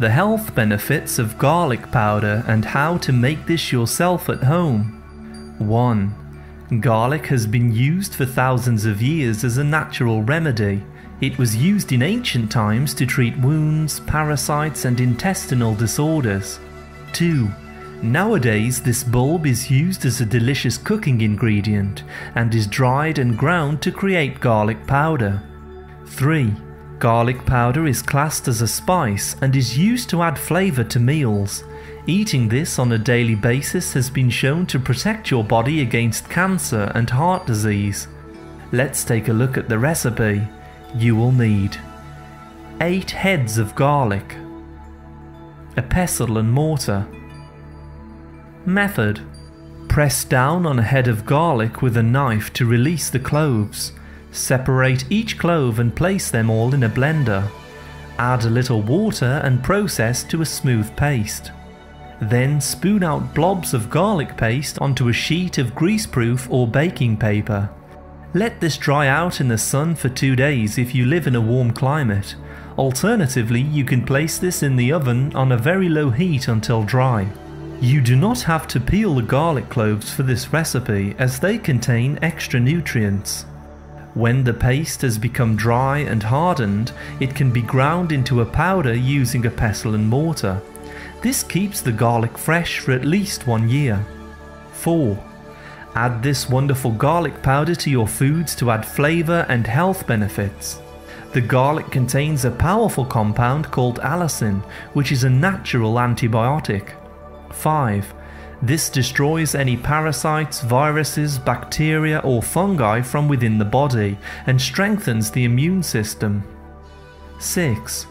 The health benefits of garlic powder and how to make this yourself at home. 1. Garlic has been used for thousands of years as a natural remedy. It was used in ancient times to treat wounds, parasites and intestinal disorders. 2. Nowadays this bulb is used as a delicious cooking ingredient and is dried and ground to create garlic powder. 3. Garlic powder is classed as a spice and is used to add flavour to meals. Eating this on a daily basis has been shown to protect your body against cancer and heart disease. Let's take a look at the recipe. You will need 8 heads of garlic, a pestle and mortar. Method: press down on a head of garlic with a knife to release the cloves. Separate each clove and place them all in a blender. Add a little water and process to a smooth paste. Then spoon out blobs of garlic paste onto a sheet of greaseproof or baking paper. Let this dry out in the sun for 2 days if you live in a warm climate. Alternatively, you can place this in the oven on a very low heat until dry. You do not have to peel the garlic cloves for this recipe as they contain extra nutrients. When the paste has become dry and hardened, it can be ground into a powder using a pestle and mortar. This keeps the garlic fresh for at least 1 year. 4. Add this wonderful garlic powder to your foods to add flavour and health benefits. The garlic contains a powerful compound called allicin, which is a natural antibiotic. 5. This destroys any parasites, viruses, bacteria or fungi from within the body and strengthens the immune system. 6.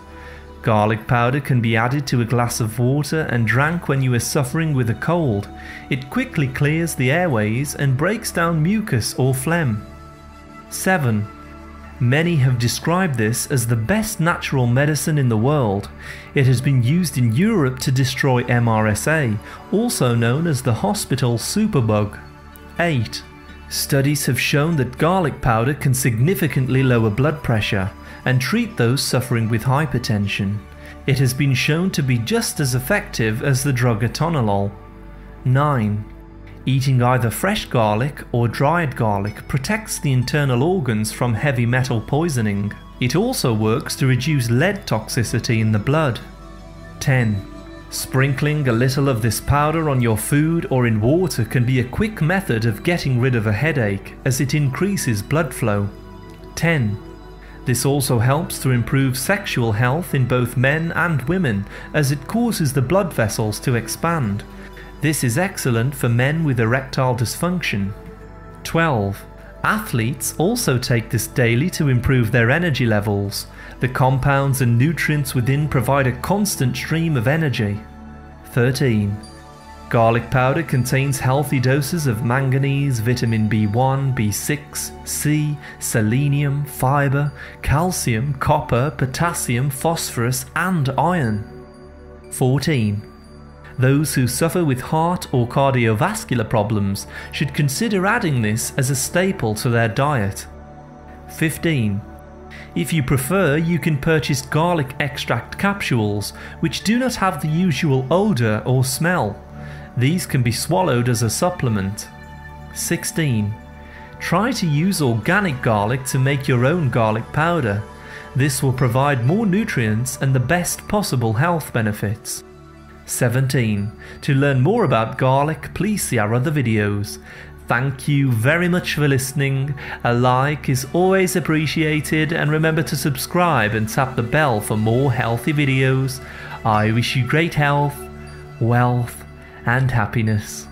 Garlic powder can be added to a glass of water and drank when you are suffering with a cold. It quickly clears the airways and breaks down mucus or phlegm. 7. Many have described this as the best natural medicine in the world. It has been used in Europe to destroy MRSA, also known as the hospital superbug. 8. Studies have shown that garlic powder can significantly lower blood pressure and treat those suffering with hypertension. It has been shown to be just as effective as the drug atenolol. 9. Eating either fresh garlic or dried garlic protects the internal organs from heavy metal poisoning. It also works to reduce lead toxicity in the blood. 10. Sprinkling a little of this powder on your food or in water can be a quick method of getting rid of a headache as it increases blood flow. 10. This also helps to improve sexual health in both men and women as it causes the blood vessels to expand. This is excellent for men with erectile dysfunction. 12. Athletes also take this daily to improve their energy levels. The compounds and nutrients within provide a constant stream of energy. 13. Garlic powder contains healthy doses of manganese, vitamin B1, B6, C, selenium, fibre, calcium, copper, potassium, phosphorus and iron. 14. Those who suffer with heart or cardiovascular problems should consider adding this as a staple to their diet. 15. If you prefer, you can purchase garlic extract capsules, which do not have the usual odour or smell. These can be swallowed as a supplement. 16. Try to use organic garlic to make your own garlic powder. This will provide more nutrients and the best possible health benefits. 17. To learn more about garlic, please see our other videos. Thank you very much for listening. A like is always appreciated, and remember to subscribe and tap the bell for more healthy videos. I wish you great health, wealth and happiness.